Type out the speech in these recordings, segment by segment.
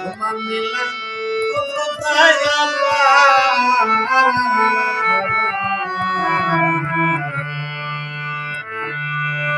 তোমার মিলন কোথায় আমার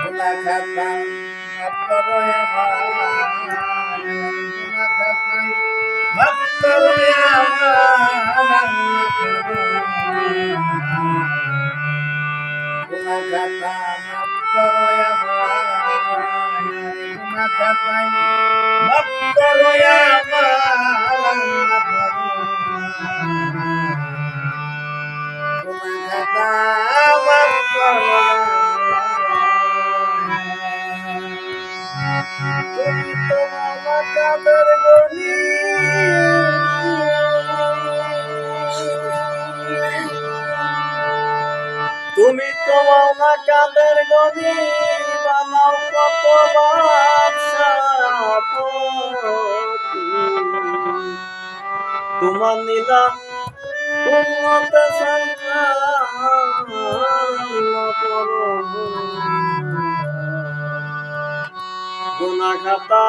গুনা খাতা মাফ করো আমার গুনা খাতা মাফ করো আমার গুনা খাতা মাফ করো আমার গুনা খাতা মাফ করো আমার গুনা খাতা মাফ করো। তুমি তো মামা কাদের গনি তুমি তো মামা কাদের গনি বানাও কত তোমার নীলা উম্মতে গুনা খাতা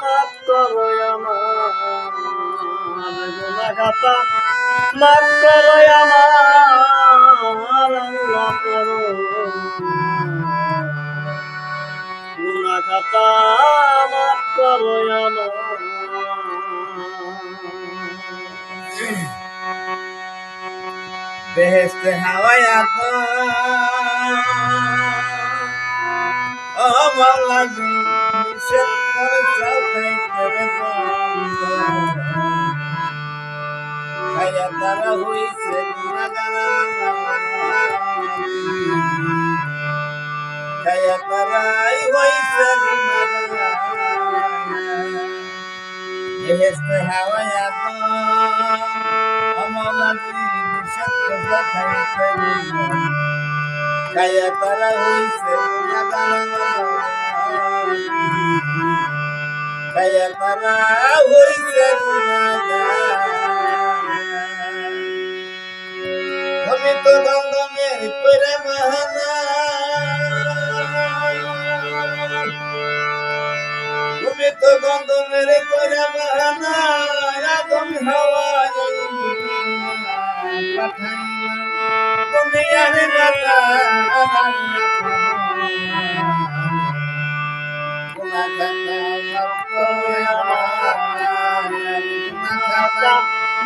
মাফ করো আমার গুনা খাতা মাফ করো আমার আল্লাহ করো গুনা খাতা মাফ করো আমার বেহেশতে হাওয়ায়া তো ও মাওলা জি নিষেধ করে চাও খাইতে খাইয়া তারা হইছে খাইয়া তারাই হইছে বেহেশতে হাওয়ায়া তো ও মাওলা জি নিষেধ করে খাইতে খাইয়া তারা হইছে খাইয়া তারা হইছে আমি তো গঙ্গমের করে বাহানা তুমি তো গঙ্গমের করে বাহানা তুমি হাওয়া পাঠাইলা তুমি আরে বাবা গুনা খাতা মাফ করো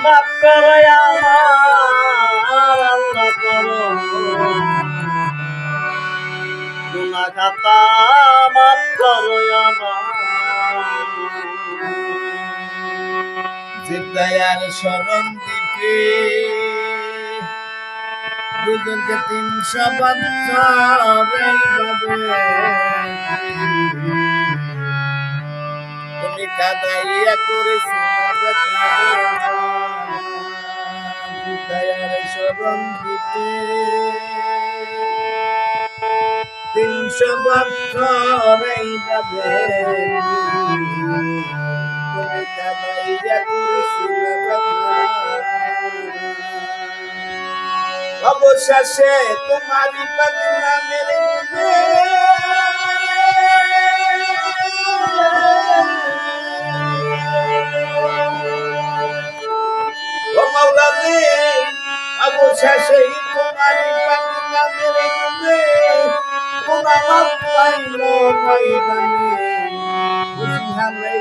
মাফ করো আমার আল্লাহ করো গুনা খাতা মাফ করো আমার জিদ্দায়ার শরণ দিবে দুজনকে 300 বছর এইভাবে তুমি কাদাইয়া করেছিলে দয়ার শরণ দিতে 300 বছর এইভাবে তুমি কাদাইয়া করেছিলে অবশেষে তোমারই নামের গুণে ও মাওলা রে অবশেষে তোমারই নামের গুণে গুনাহ পাইল ময়দানে খুশি হালে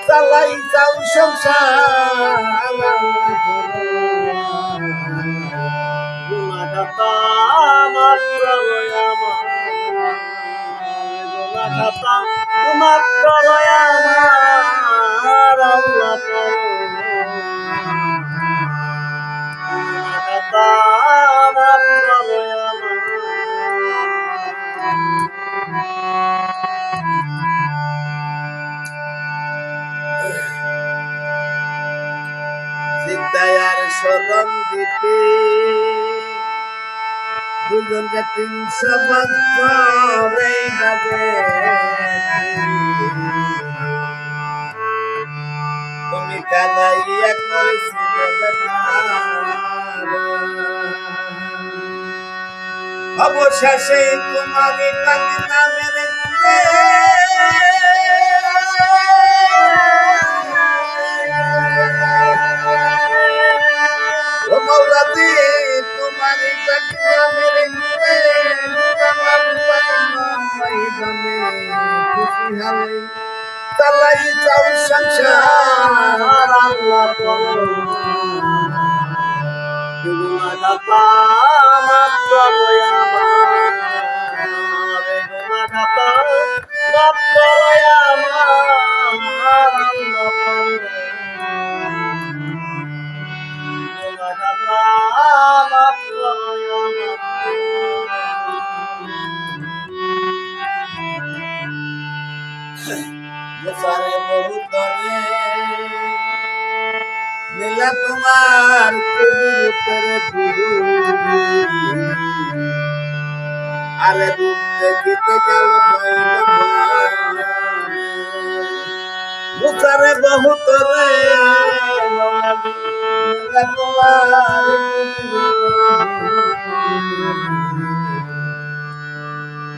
চালাই যাও সংসার গুনা খাতা মাফ করো আমার গুনা খাতা মাফ করো আমার আল্লাহ করো গুনা খাতা মাফ করো আমার জিদ্দায়ার শরণ দিতে দুজনকে 300 বছর এইভাবে তুমি কাদাইয়া করেছিলে অবশেষে তোমারই নামের মাওলাজি তোমারই তাকিয়া মেরে গুনে গুনামাম পাইনা ময়দানে খুশি হালে চালাই যাও সংসার আল্লাহ করো গুনাহগাতা মাফ করো আমার গুনাহগাতা মাফ করো আমার আল্লাহ করো গুনাহগাতা মাফ করো সারে বহুত রে নীলা তোমার কুদরতের গুরু আরে রূপ দেখিতে গেল মুসারে বহুত রে নীলা তোমার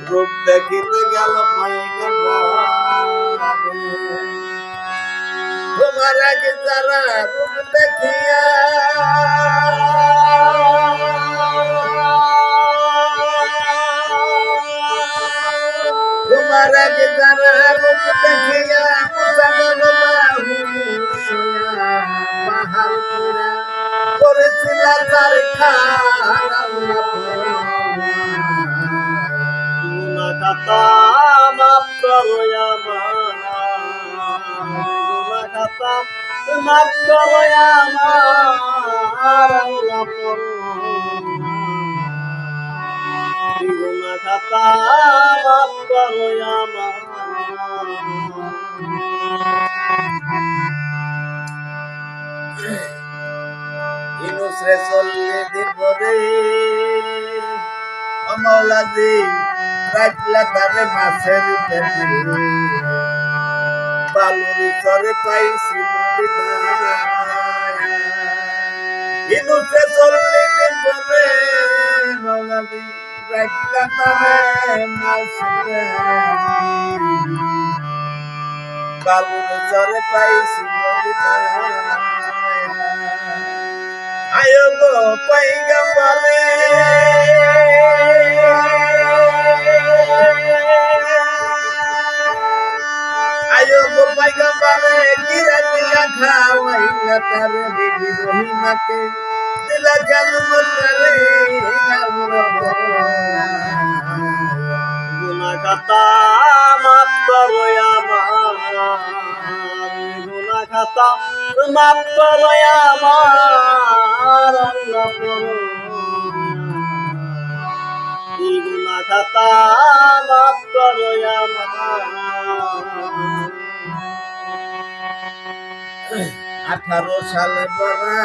রূপ দেখিতে গেল তোমার আগে যারা রূপ দেখিয়া তোমার আগে যারা রূপ দেখিয়া মুসাগল বাহু পাহাড় পুরা করেছিল তার গুনাহগাতা মাফ করো আমার গুনাহগাতা মাফ করো আমার আল্লাহ করো গুনাহগাতা মাফ করো আমার ইনুসরে চলিয়ে দিন পরে মাওলাজি রাখলা তারে মাছের পেটে বালুর চরে পাইছি ইনুসরে চলিয়ে দিন পরে মাওলাজি রাখলা তারে মাছের বালুর চরে পাইছি আয়ো গো পয়গম্বরে আয়ো গো পয়গম্বরে গিরা দিয়া খাওয়াইলা তার বিবি রহিমাকে দিলা কালমতরে গুনাহগাতা মাফ করো আমার গুনাহগাতা মাফ করো আমার আল্লাহ করো গুনাহগাতা মাফ করো আমার 18 সালে বড়া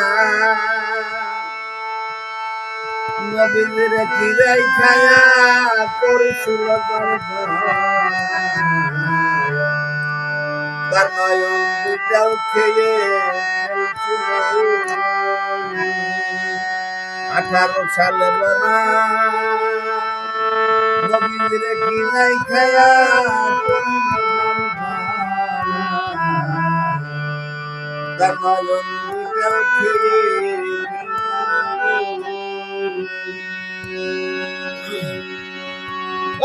নবীর কিরাই খায়া করছিল তার নয়ন দুটাও খেয়ে 18 সালে বড়া নবীর কিরাই খায়া তার নয়ন দুটাও খেয়ে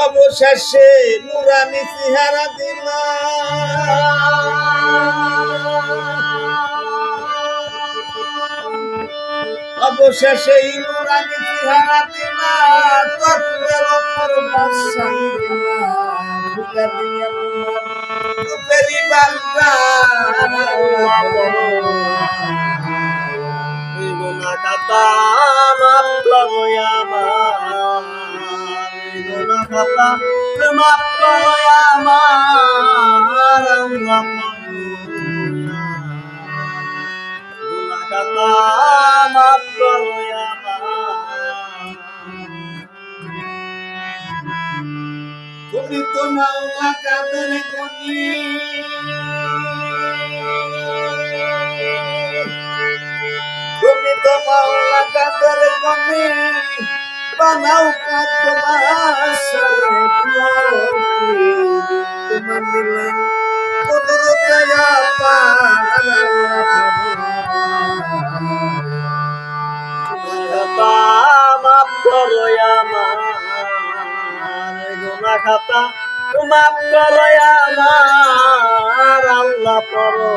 অবশেষে নুরানি চেহারা দিল অবশেষে নুরানি চেহারা দিল তত্ত্বের ওপর বর্ষাই দিল বুঝা দিয়া রূপেরি বান্দা গুনাহগাতা মাফ করো আমার গুনাহগাতা মাফ করো আমার আল্লাহ গুনাহগাতা মাফ করো আমার তুমি তো মাওলা কাদের গনি তুমি তো মাওলা কাদের গনি বানাও কত বাসরে তোমার মিলন কুদরতে আপার করো আমার গুনাহ খাতা মাফ করো আমার আল্লাহ করো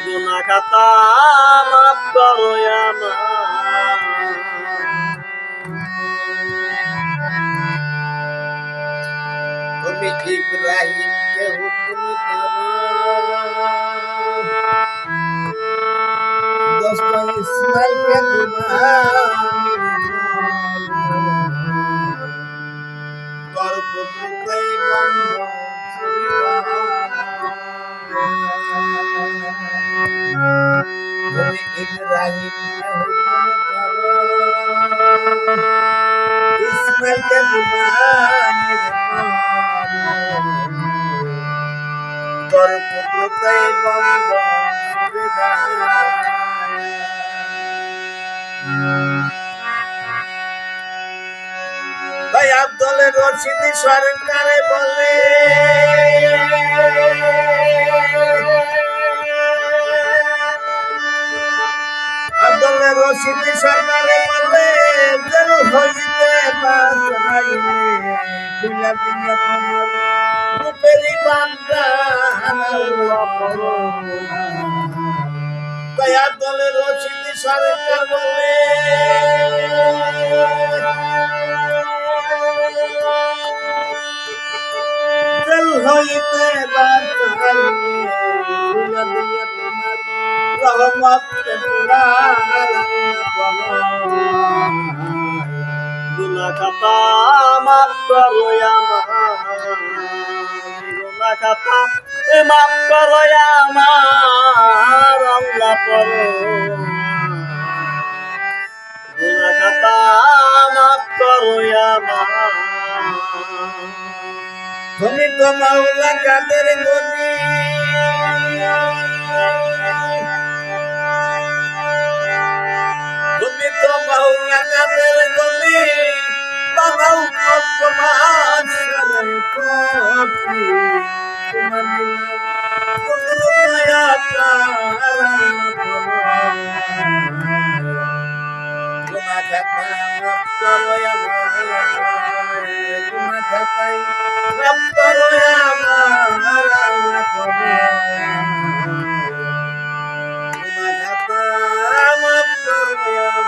গুনাহ খাতা মাফ করো আমার তুমি ইব্রাহিমকে হুকুম করো দোস্ত ইসমাইলকে কুরবানির গর্ভপুত্রই বন্ধ তুমি ইব্রাহিমকে হুকুম করো ইসমাইলকে কুরবানির গর্ভপুত্রই বন্ধ ভাই আব্দুল রশিদ সরকারে বলে আব্দুল রশিদ সরকারে বলে যেন হইতে বাঁচাইলে খুলা দিলে তোমার রূপেরই বান্দার ভাই আব্দুল রশিদ সরকার বলে জল হইতে বাঁচাইলে খুলা দিয়ে তোমার রহমত গুনাহ খাতা মাফ করো আমার গুনাহ খাতা মাফ করো আমার আল্লাহ করো গুনাহ খাতা মাফ করো আমার তুমি তো মাওলা কাদের গনি তুমি তো মাওলা কাদের গনি বাবাও তোমার কপি তোমার কোনো দয়া গুনাহ খাতা মাফ করো আমার গুনাহ খাতায় মাফ করো আমার আল্লাহ করো গুনাহ খাতা মাফ করো